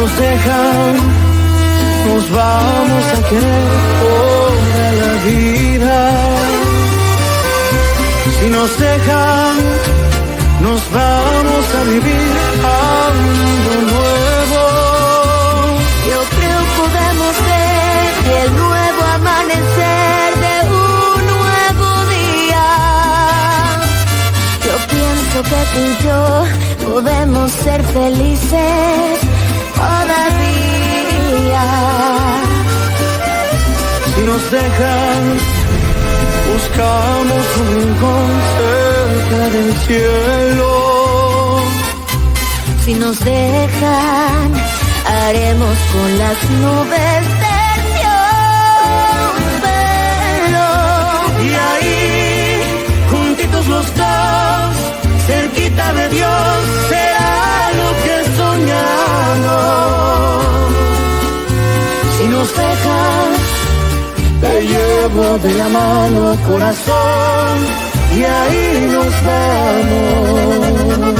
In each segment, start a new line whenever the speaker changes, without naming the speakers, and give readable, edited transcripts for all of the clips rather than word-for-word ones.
nos dejan, nos vamos a querer toda la vida. Si nos dejan, nos vamos a vivir algo nuevo.
Yo creo podemos ver el nuevo amanecer de un nuevo día. Yo pienso que tú y yo podemos ser felices todavía.
Si nos dejan, buscamos un rincón cerca del cielo.
Si nos dejan, haremos con las nubes terciopelo.
Y ahí, juntitos los dos, cerquita de Dios, será lo que soñamos. Si nos dejan, te llevo de la mano, corazón, y ahí nos vamos.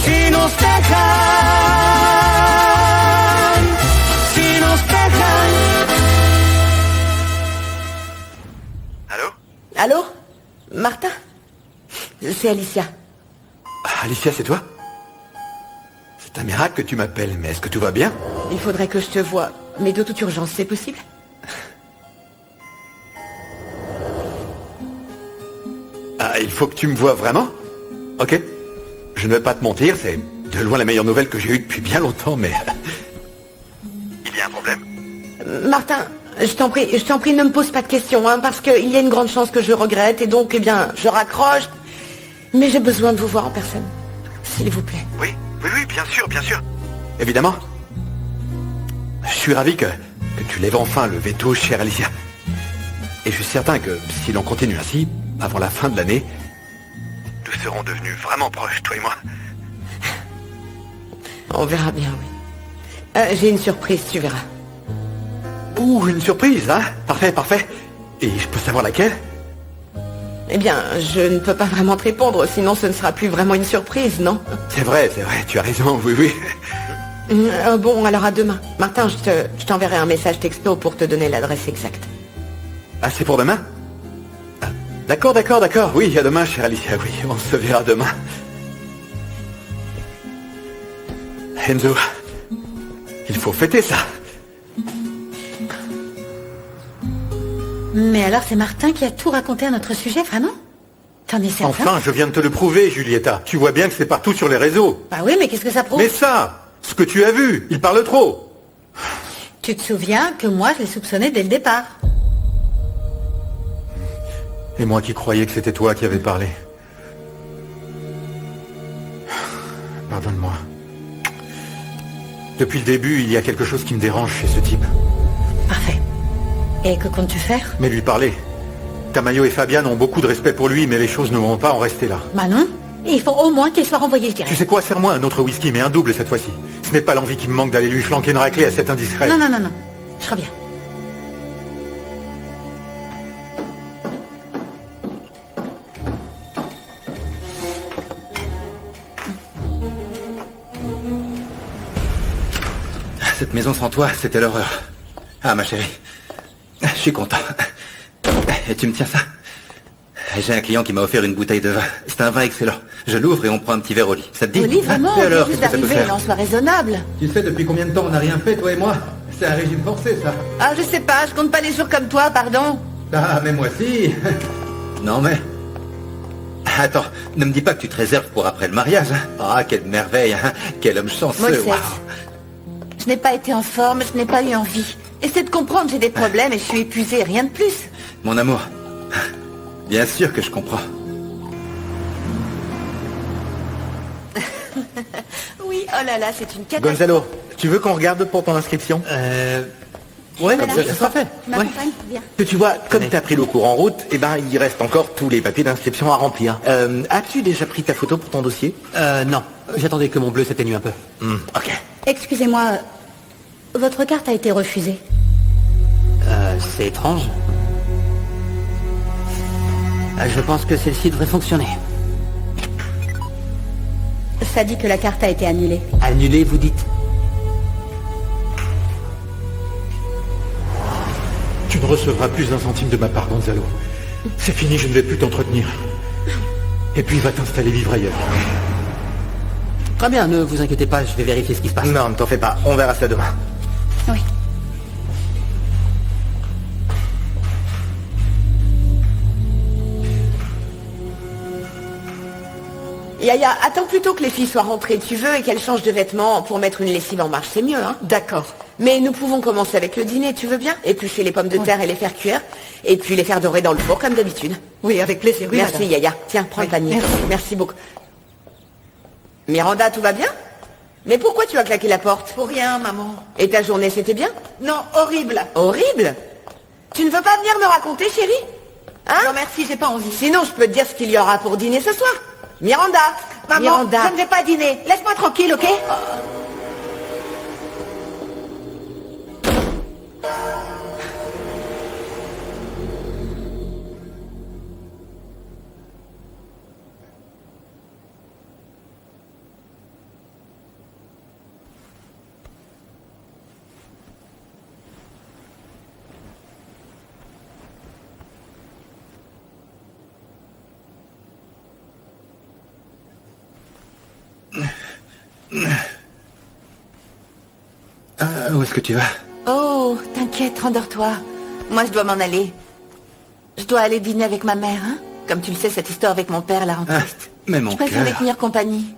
Si nos dejan, si nos dejan.
Allô?
Allô? Martin? C'est Alicia.
Ah, Alicia, c'est toi? C'est un miracle que tu m'appelles, mais est-ce que tout va bien?
Il faudrait que je te voie, mais de toute urgence, c'est possible?
Ah, il faut que tu me vois vraiment? Ok. Je ne vais pas te mentir, c'est de loin la meilleure nouvelle que j'ai eue depuis bien longtemps, mais... Il y a un problème?
Martin, je t'en prie, ne me pose pas de questions, hein, parce qu'il y a une grande chance que je regrette, et donc, eh bien, je raccroche. Mais j'ai besoin de vous voir en personne. S'il vous plaît.
Oui, bien sûr. Évidemment. Je suis ravi que tu lèves enfin le veto, chère Alicia. Et je suis certain que si l'on continue ainsi, avant la fin de l'année, nous serons devenus vraiment proches, toi et moi.
On verra bien, oui. J'ai une surprise, tu verras.
Ouh, une surprise, hein? Parfait. Et je peux savoir laquelle?
Eh bien, je ne peux pas vraiment te répondre, sinon ce ne sera plus vraiment une surprise, non?
C'est vrai, tu as raison, oui.
Bon, alors à demain. Martin, je t'enverrai un message texto pour te donner l'adresse exacte.
Ah, c'est pour demain? Ah, d'accord. Oui, à demain, chère Alicia, oui, on se verra demain. Enzo, il faut fêter ça.
Mais alors c'est Martin qui a tout raconté à notre sujet, vraiment? T'en es certain?
Enfin, je viens de te le prouver, Julieta. Tu vois bien que c'est partout sur les réseaux.
Bah oui, mais qu'est-ce que ça prouve?
Mais ça, ce que tu as vu, il parle trop.
Tu te souviens que moi je l'ai soupçonné dès le départ.
Et moi qui croyais que c'était toi qui avais parlé. Pardonne-moi. Depuis le début, il y a quelque chose qui me dérange chez ce type.
Parfait. Et que comptes-tu faire?
Mais lui parler. Tamayo et Fabian ont beaucoup de respect pour lui, mais les choses ne vont pas en rester là.
Bah non. Il faut au moins qu'il soit renvoyé, je dirais.
Tu sais quoi, serre-moi un autre whisky, mais un double cette fois-ci. Ce n'est pas l'envie qui me manque d'aller lui flanquer une raclée à cet indiscret.
Non. Je reviens.
Cette maison sans toi, c'était l'horreur. Ah, ma chérie. Je suis content. Et tu me tiens ça? J'ai un client qui m'a offert une bouteille de vin. C'est un vin excellent. Je l'ouvre et on prend un petit verre au lit. Ça te dit?
Au lit, vraiment?
Et alors,
Juste
qu'est-ce que ça peut
d'arriver,
faire?
en soit raisonnable.
Tu sais depuis combien de temps on n'a rien fait, toi et moi? C'est un régime forcé, ça.
Ah, je sais pas, je compte pas les jours comme toi, pardon.
Ah, mais moi si. Non, mais... Attends, ne me dis pas que tu te réserves pour après le mariage, hein. Ah, quelle merveille, hein. Quel homme chanceux.
Mosette,
Waouh.
je n'ai pas été en forme, je n'ai pas eu envie. Essaie de comprendre, j'ai des problèmes et je suis épuisée, rien de plus.
Mon amour, bien sûr que je comprends.
Oui, oh là là, c'est une catastrophe.
Gonzalo, tu veux qu'on regarde pour ton inscription?
Ouais,
comme ça sera fait.
Tu m'accompagnes? Viens.
Que tu vois, comme t'as pris le cours en route, eh ben, il reste encore tous les papiers d'inscription à remplir. As-tu déjà pris ta photo pour ton dossier?
Non. J'attendais que mon bleu s'atténue un peu.
Ok.
Excusez-moi, votre carte a été refusée.
C'est étrange. Je pense que celle-ci devrait fonctionner.
Ça dit que la carte a été annulée.
Annulé, vous dites?
recevras plus d'un centime de ma part, Gonzalo. C'est fini, je ne vais plus t'entretenir. Et puis va t'installer vivre ailleurs.
Très bien, ne vous inquiétez pas, je vais vérifier ce qui se passe.
Non, ne t'en fais pas, on verra ça demain.
Oui.
Yaya, attends plutôt que les filles soient rentrées, tu veux, et qu'elles changent de vêtements pour mettre une lessive en marche, c'est mieux, hein?
D'accord.
Mais nous pouvons commencer avec le dîner, tu veux bien? Éplucher les pommes de terre et les faire cuire, et puis les faire dorer dans le four, comme d'habitude.
Oui, avec plaisir. Oui,
Merci,
madame.
Yaya. Tiens, prends
Oui,
le panier.
merci.
Beaucoup. Miranda, tout va bien? Mais pourquoi tu as claqué la porte?
Pour rien, maman.
Et ta journée, c'était bien?
Non, horrible.
Horrible? Tu ne veux pas venir me raconter, chérie? Hein?
Non, merci, j'ai pas envie.
Sinon, je peux te dire ce qu'il y aura pour dîner ce soir. Miranda!
Maman,
Miranda!
je ne vais pas dîner. Laisse-moi tranquille, ok?
Où est-ce que tu vas?
Oh, t'inquiète, rendors-toi. Moi, je dois m'en aller. Je dois aller dîner avec ma mère, hein? Comme tu le sais, cette histoire avec mon père la rend triste.
Mais mon
Je préfère lui
cœur...
tenir compagnie.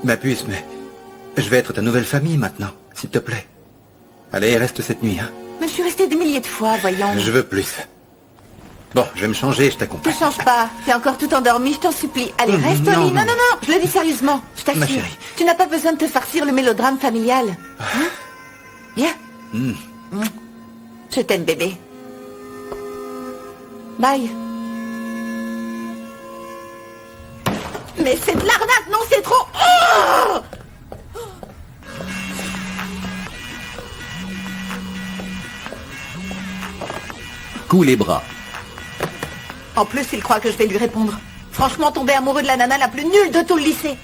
Ma puce, mais... Je vais être ta nouvelle famille maintenant, s'il te plaît. Allez, reste cette nuit, hein.
Mais je suis restée des milliers de fois, voyons.
Je veux plus. Bon, je vais me changer, je
Ne
t'accompagne.
change pas. T'es encore tout endormi, je t'en supplie. Allez, reste au
non,
lit. Non,
non.
non, non, je le dis sérieusement. Je
Ma
t'assure.
chérie.
Tu n'as pas besoin de te farcir le mélodrame familial. Hein? Viens. Je t'aime, bébé. Bye. Mais c'est de l'arnaque, non, c'est trop... Oh!
Coup les bras.
En plus, il croit que je vais lui répondre. Franchement, tomber amoureux de la nana la plus nulle de tout le lycée.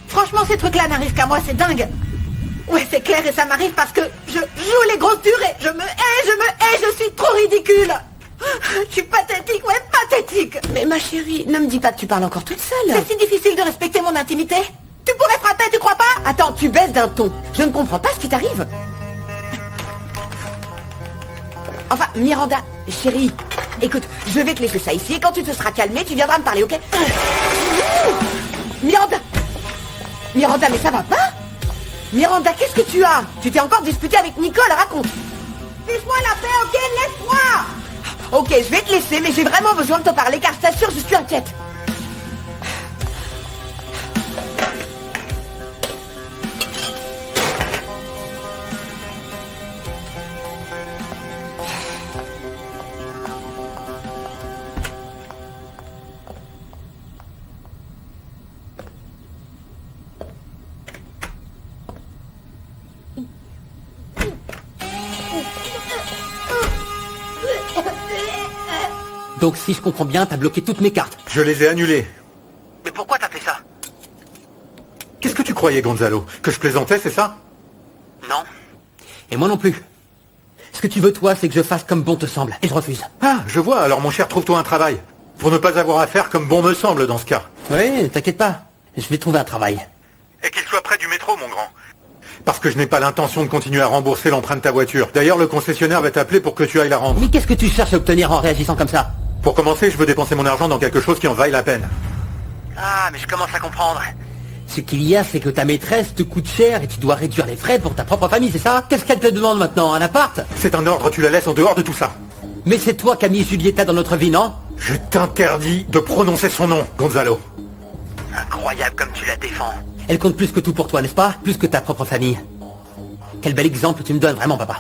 Franchement, ces trucs-là n'arrivent qu'à moi, c'est dingue. Ouais, c'est clair, et ça m'arrive parce que je joue les grosses dures et je me hais, je suis trop ridicule. Je suis pathétique, ouais, pathétique.
Mais ma chérie, ne me dis pas que tu parles encore toute seule.
C'est si difficile de respecter mon intimité. Tu pourrais frapper, tu crois pas?
Attends, tu baisses d'un ton. Je ne comprends pas ce qui t'arrive. Enfin, Miranda, chérie, écoute, je vais te laisser ça ici et quand tu te seras calmée, tu viendras me parler, ok? Miranda! Miranda, mais ça va pas? Miranda, qu'est-ce que tu as? Tu t'es encore disputé avec Nicole, raconte! Laisse-moi la paix, ok? Laisse-moi! Ok, je vais te laisser, mais j'ai vraiment besoin de te parler car je t'assure, je suis inquiète.
Donc si je comprends bien, t'as bloqué toutes mes cartes.
Je les ai annulés.
Mais pourquoi t'as fait ça?
Qu'est-ce que tu croyais, Gonzalo? Que je plaisantais, c'est ça?
Non.
Et moi non plus. Ce que tu veux, toi, c'est que je fasse comme bon te semble. Et je refuse.
Ah, je vois, alors mon cher, trouve-toi un travail. Pour ne pas avoir à faire comme bon me semble dans ce cas.
Oui, t'inquiète pas. Je vais trouver un travail.
Et qu'il soit près du métro, mon grand. Parce que je n'ai pas l'intention de continuer à rembourser l'emprunt de ta voiture. D'ailleurs, le concessionnaire va t'appeler pour que tu ailles la rendre.
Mais qu'est-ce que tu cherches à obtenir en réagissant comme ça?
Pour commencer, je veux dépenser mon argent dans quelque chose qui en vaille la peine.
Ah, mais je commence à comprendre.
Ce qu'il y a, c'est que ta maîtresse te coûte cher et tu dois réduire les frais pour ta propre famille, c'est ça? Qu'est-ce qu'elle te demande maintenant? Un appart?
C'est un ordre, tu la laisses en dehors de tout ça.
Mais c'est toi qui as mis Julieta dans notre vie, non?
Je t'interdis de prononcer son nom, Gonzalo.
Incroyable comme tu la défends.
Elle compte plus que tout pour toi, n'est-ce pas? Plus que ta propre famille. Quel bel exemple tu me donnes, vraiment, papa.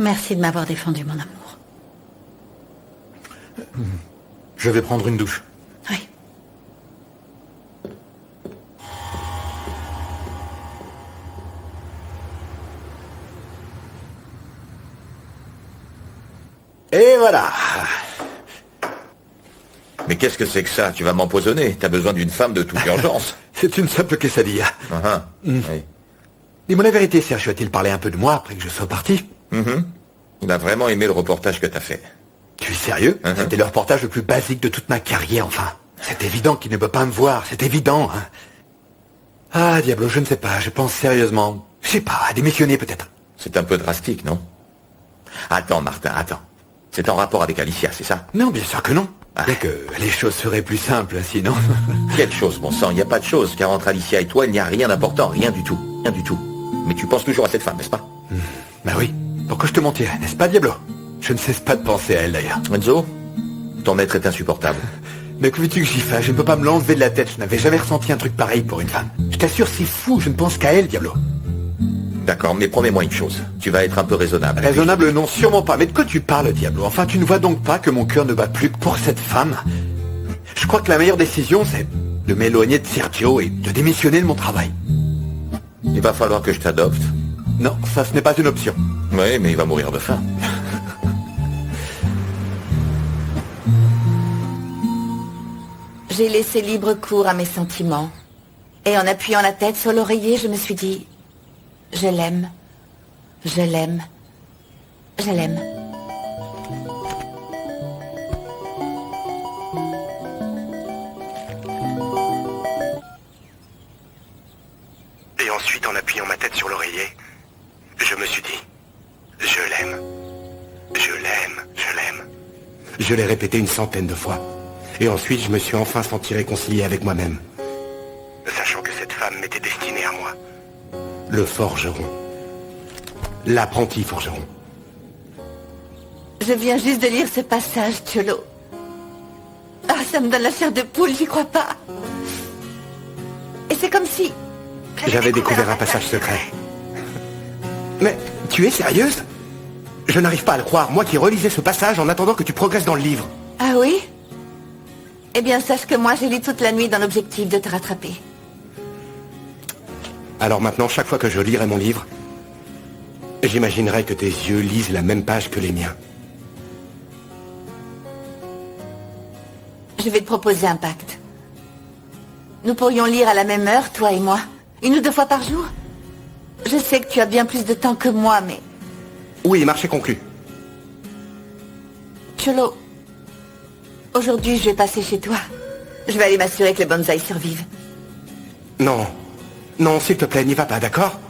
Merci de m'avoir défendu, mon amour.
Je vais prendre une douche.
Oui.
Et voilà. Mais qu'est-ce que c'est que ça? Tu vas m'empoisonner. T'as besoin d'une femme de toute urgence. C'est une simple quesadilla.
Oui.
Dis-moi la vérité, Sergio, a-t-il parlé un peu de moi après que je sois parti?
Il a vraiment aimé le reportage que t'as fait.
Tu es sérieux? C'était le reportage le plus basique de toute ma carrière, enfin. C'est évident qu'il ne peut pas me voir, c'est évident, hein. Ah, Diablo, je ne sais pas, je pense sérieusement... Je sais pas, à démissionner peut-être.
C'est un peu drastique, non? Attends, Martin, attends. C'est en rapport avec Alicia, c'est ça?
Non, bien sûr que non.
Ah.
Et que les choses seraient plus simples, sinon...
Quelle chose, bon sang, il n'y a pas de chose, car entre Alicia et toi, il n'y a rien d'important, rien du tout. Rien du tout. Mais tu penses toujours à cette femme, n'est-ce pas?
Bah oui, pourquoi je te mentirais, n'est-ce pas, Diablo? Je ne cesse pas de penser à elle, d'ailleurs.
Enzo, ton maître est insupportable.
Mais que veux-tu que j'y fasse? Je ne peux pas me l'enlever de la tête, je n'avais jamais ressenti un truc pareil pour une femme. Je t'assure, c'est fou, je ne pense qu'à elle, Diablo.
D'accord, mais promets-moi une chose. Tu vas être un peu raisonnable.
Raisonnable, non, sûrement pas. Mais de quoi tu parles, Diablo? Enfin, tu ne vois donc pas que mon cœur ne bat plus que pour cette femme? Je crois que la meilleure décision, c'est de m'éloigner de Sergio et de démissionner de mon travail.
Il va falloir que je t'adopte.
Non, ça, ce n'est pas une option.
Oui, mais il va mourir de faim.
J'ai laissé libre cours à mes sentiments. Et en appuyant la tête sur l'oreiller, je me suis dit... Je l'aime. Je l'aime. Je l'aime.
Et ensuite, en appuyant ma tête sur l'oreiller, je me suis dit... Je l'aime. Je l'aime. Je l'aime.
Je l'ai répété une centaine de fois. Et ensuite, je me suis enfin senti réconcilié avec moi-même.
Sachant que cette femme m'était destinée à moi.
Le forgeron. L'apprenti forgeron.
Je viens juste de lire ce passage, Cholo. Ah, ça me donne la chair de poule, j'y crois pas. Et c'est comme si...
J'avais découvert un passage secret. Mais tu es sérieuse? Je n'arrive pas à le croire, moi qui relisais ce passage en attendant que tu progresses dans le livre.
Ah oui? Eh bien, sache que moi, j'ai lu toute la nuit dans l'objectif de te rattraper.
Alors maintenant, chaque fois que je lirai mon livre, j'imaginerai que tes yeux lisent la même page que les miens.
Je vais te proposer un pacte. Nous pourrions lire à la même heure, toi et moi. 1 ou 2 fois par jour. Je sais que tu as bien plus de temps que moi, mais...
Oui, marché conclu.
Cholo, aujourd'hui, je vais passer chez toi. Je vais aller m'assurer que les bonsaïs survivent.
Non. Non, s'il te plaît, n'y va pas, d'accord?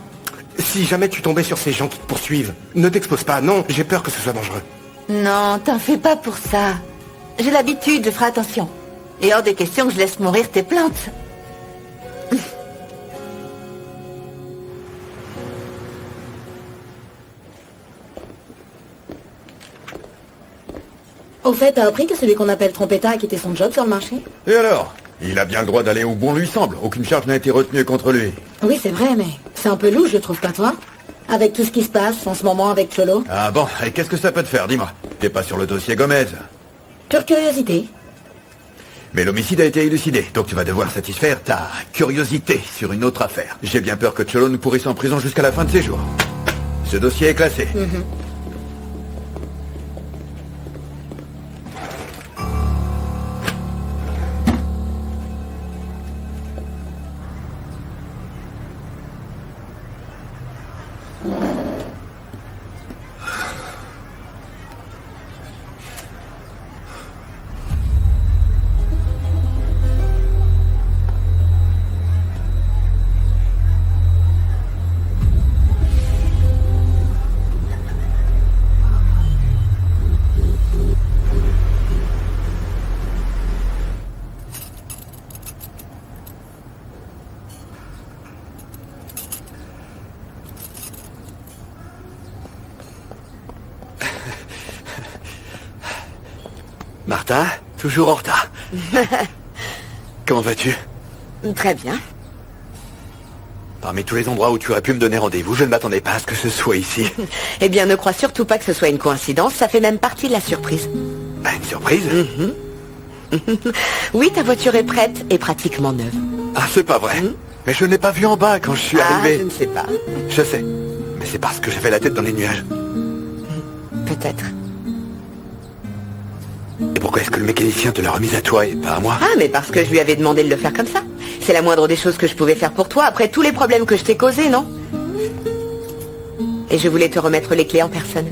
Si jamais tu tombais sur ces gens qui te poursuivent, ne t'expose pas, non, j'ai peur que ce soit dangereux.
Non, t'en fais pas pour ça. J'ai l'habitude, je ferai attention. Et hors des questions que je laisse mourir tes plantes.
Au fait, t'as appris que celui qu'on appelle Trompetta a quitté son job sur le marché?
Et alors? Il a bien le droit d'aller où bon lui semble. Aucune charge n'a été retenue contre lui.
Oui, c'est vrai, mais c'est un peu louche, je trouve pas, toi? Avec tout ce qui se passe en ce moment avec Cholo.
Ah bon, et qu'est-ce que ça peut te faire, dis-moi? T'es pas sur le dossier Gomez.
Pure curiosité.
Mais l'homicide a été élucidé, donc tu vas devoir satisfaire ta curiosité sur une autre affaire. J'ai bien peur que Cholo nous pourrisse en prison jusqu'à la fin de ses jours. Ce dossier est classé. Martin, toujours en retard. Comment vas-tu?
Très bien.
Parmi tous les endroits où tu aurais pu me donner rendez-vous, je ne m'attendais pas à ce que ce soit ici.
Eh bien, ne crois surtout pas que ce soit une coïncidence, ça fait même partie de la surprise.
Ah, une surprise?
Oui, ta voiture est prête et pratiquement neuve.
Ah, c'est pas vrai. Mais je ne l'ai pas vu en bas quand je suis arrivé.
Je ne sais pas.
Je sais. Mais c'est parce que j'avais la tête dans les nuages.
Peut-être.
Et pourquoi est-ce que le mécanicien te l'a remise à toi et pas à moi?
Ah, mais parce que je lui avais demandé de le faire comme ça. C'est la moindre des choses que je pouvais faire pour toi, après tous les problèmes que je t'ai causés, non? Et je voulais te remettre les clés en personne.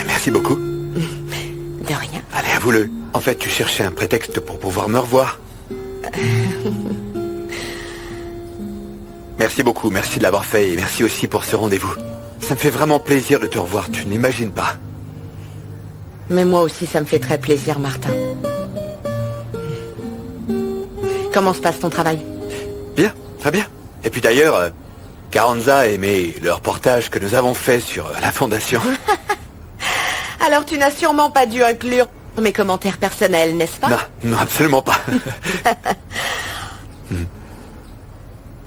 Merci beaucoup.
De rien.
Allez, avoue-le. En fait, tu cherchais un prétexte pour pouvoir me revoir. Merci beaucoup, merci de l'avoir fait et merci aussi pour ce rendez-vous. Ça me fait vraiment plaisir de te revoir, tu n'imagines pas.
Mais moi aussi, ça me fait très plaisir, Martin. Comment se passe ton travail?
Bien, très bien. Et puis d'ailleurs, Carranza a aimé le reportage que nous avons fait sur la fondation.
Alors tu n'as sûrement pas dû inclure mes commentaires personnels, n'est-ce pas?
Non, non, absolument pas.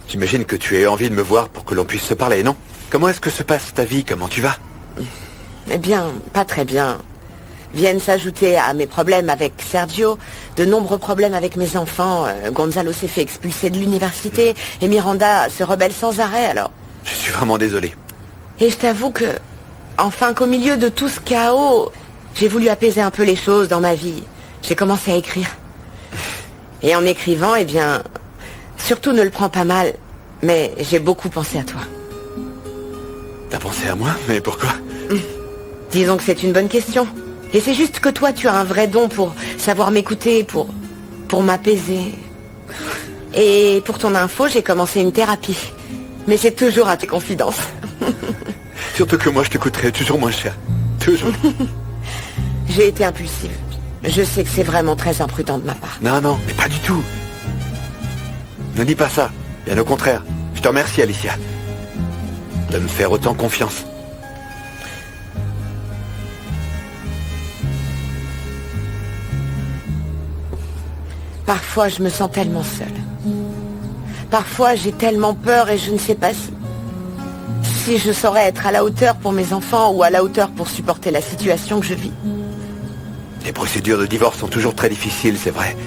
J'imagine que tu as envie de me voir pour que l'on puisse se parler, non? Comment est-ce que se passe ta vie? Comment tu vas?
Eh bien, pas très bien. Viennent s'ajouter à mes problèmes avec Sergio, de nombreux problèmes avec mes enfants. Gonzalo s'est fait expulser de l'université et Miranda se rebelle sans arrêt, alors.
Je suis vraiment désolé.
Et je t'avoue que, enfin qu'au milieu de tout ce chaos, j'ai voulu apaiser un peu les choses dans ma vie. J'ai commencé à écrire. Et en écrivant, eh bien, surtout ne le prends pas mal, mais j'ai beaucoup pensé à toi.
T'as pensé à moi? Mais pourquoi?
Disons que c'est une bonne question. Et c'est juste que toi, tu as un vrai don pour savoir m'écouter, pour m'apaiser. Et pour ton info, j'ai commencé une thérapie. Mais c'est toujours à tes confidences.
Surtout que moi, je te coûterai toujours moins cher. Toujours.
J'ai été impulsive. Je sais que c'est vraiment très imprudent de ma part.
Non, non, mais pas du tout. Ne dis pas ça. Bien au contraire. Je te remercie, Alicia, de me faire autant confiance.
Parfois, je me sens tellement seule. Parfois, j'ai tellement peur et je ne sais pas si je saurais être à la hauteur pour mes enfants ou à la hauteur pour supporter la situation que je vis.
Les procédures de divorce sont toujours très difficiles, c'est vrai.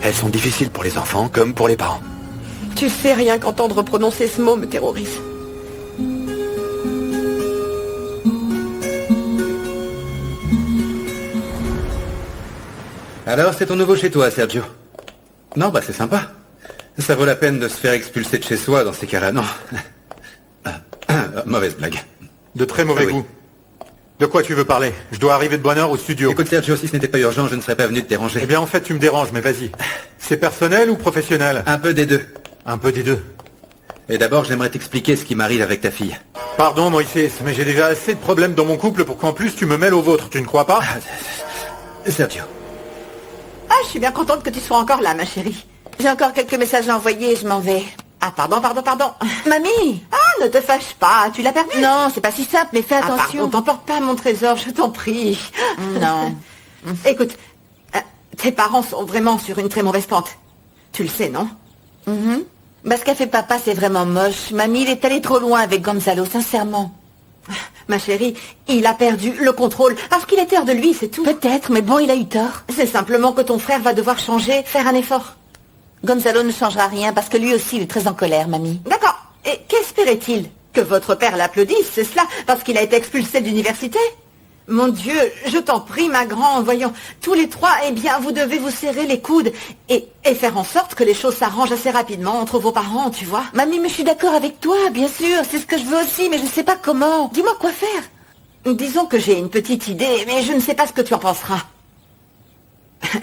Elles sont difficiles pour les enfants comme pour les parents.
Tu sais, rien qu'entendre prononcer ce mot me terrorise.
Alors, c'est ton nouveau chez toi, Sergio? Non, bah c'est sympa. Ça vaut la peine de se faire expulser de chez soi dans ces cas-là, non? Mauvaise blague.
De très mauvais goût. De quoi tu veux parler? Je dois arriver de bonne heure au studio.
Écoute, Sergio, si ce n'était pas urgent, je ne serais pas venu te déranger.
Eh bien, en fait, tu me déranges, mais vas-y. C'est personnel ou professionnel?
Un peu des deux.
Un peu des deux.
Et d'abord, j'aimerais t'expliquer ce qui m'arrive avec ta fille.
Pardon, Moïse, mais j'ai déjà assez de problèmes dans mon couple pour qu'en plus tu me mêles au vôtre, tu ne crois pas?
Sergio.
Ah, je suis bien contente que tu sois encore là, ma chérie. J'ai encore quelques messages à envoyer, je m'en vais. Ah, pardon. Mamie! Ah, ne te fâche pas, tu l'as perdu?
Non, c'est pas si simple, mais fais
Ah,
attention.
pardon, t'emportes pas mon trésor, je t'en prie.
Non.
Écoute, tes parents sont vraiment sur une très mauvaise pente. Tu le sais, non?
Ce qu'a fait papa, c'est vraiment moche. Mamie, il est allé trop loin avec Gonzalo, sincèrement.
Ma chérie, il a perdu le contrôle parce qu'il était hors de lui, c'est tout.
Peut-être, mais bon, il a eu tort.
C'est simplement que ton frère va devoir changer, faire un effort.
Gonzalo ne changera rien parce que lui aussi, il est très en colère, mamie.
D'accord. Et qu'espérait-il? Que votre père l'applaudisse, c'est cela, parce qu'il a été expulsé d'université? Mon Dieu, je t'en prie, ma grande, voyons, tous les trois, eh bien, vous devez vous serrer les coudes et faire en sorte que les choses s'arrangent assez rapidement entre vos parents, tu vois.
Mamie, mais je suis d'accord avec toi, bien sûr, c'est ce que je veux aussi, mais je ne sais pas comment. Dis-moi quoi faire.
Disons que j'ai une petite idée, mais je ne sais pas ce que tu en penseras.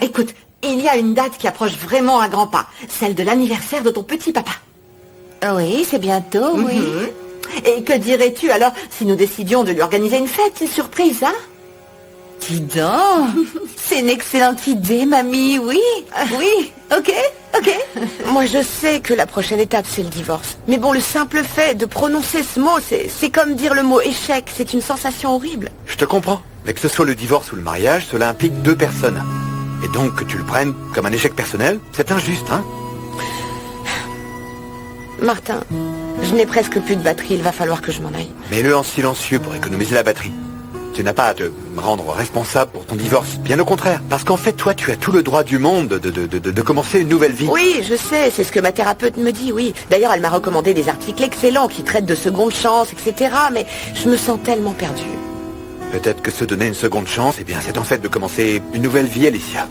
Écoute, il y a une date qui approche vraiment à grands pas, celle de l'anniversaire de ton petit papa.
Oui, c'est bientôt, oui.
Et que dirais-tu alors si nous décidions de lui organiser une fête, une surprise, hein?
Dis donc, c'est une excellente idée, mamie, oui. Oui, ok.
Moi, je sais que la prochaine étape, c'est le divorce. Mais bon, le simple fait de prononcer ce mot, c'est comme dire le mot échec. C'est une sensation horrible.
Je te comprends. Mais que ce soit le divorce ou le mariage, cela implique deux personnes. Et donc que tu le prennes comme un échec personnel, c'est injuste, hein?
Martin, je n'ai presque plus de batterie, il va falloir que je m'en aille.
Mets-le en silencieux pour économiser la batterie. Tu n'as pas à te rendre responsable pour ton divorce, bien au contraire. Parce qu'en fait, toi, tu as tout le droit du monde de commencer une nouvelle vie.
Oui, je sais, c'est ce que ma thérapeute me dit, oui. D'ailleurs, elle m'a recommandé des articles excellents qui traitent de seconde chance, etc. Mais je me sens tellement perdue.
Peut-être que se donner une seconde chance, eh bien, c'est en fait de commencer une nouvelle vie, Alicia.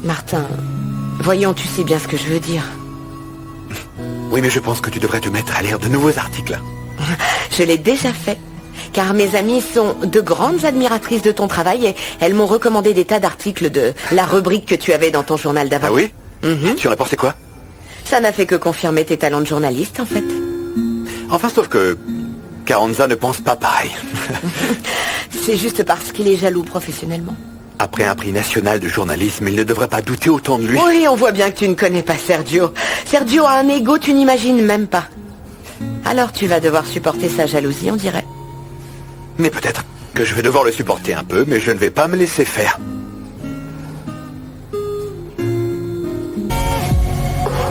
Martin, voyons, tu sais bien ce que je veux dire.
Oui, mais je pense que tu devrais te mettre à lire de nouveaux articles.
Je l'ai déjà fait. Car mes amies sont de grandes admiratrices de ton travail et elles m'ont recommandé des tas d'articles de la rubrique que tu avais dans ton journal d'avant.
Ah oui? Tu en as pensé quoi?
Ça n'a fait que confirmer tes talents de journaliste, en fait.
Enfin, sauf que Carranza ne pense pas pareil.
C'est juste parce qu'il est jaloux professionnellement.
Après un prix national de journalisme, il ne devrait pas douter autant de lui.
Oui, on voit bien que tu ne connais pas Sergio. Sergio a un ego, tu n'imagines même pas. Alors tu vas devoir supporter sa jalousie, on dirait.
Mais peut-être que je vais devoir le supporter un peu, mais je ne vais pas me laisser faire.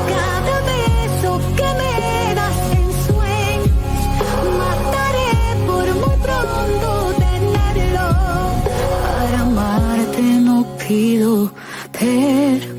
Cada beso que me das en sueños, mataré por muy pronto tenerlo. Para amarte no pido perdón.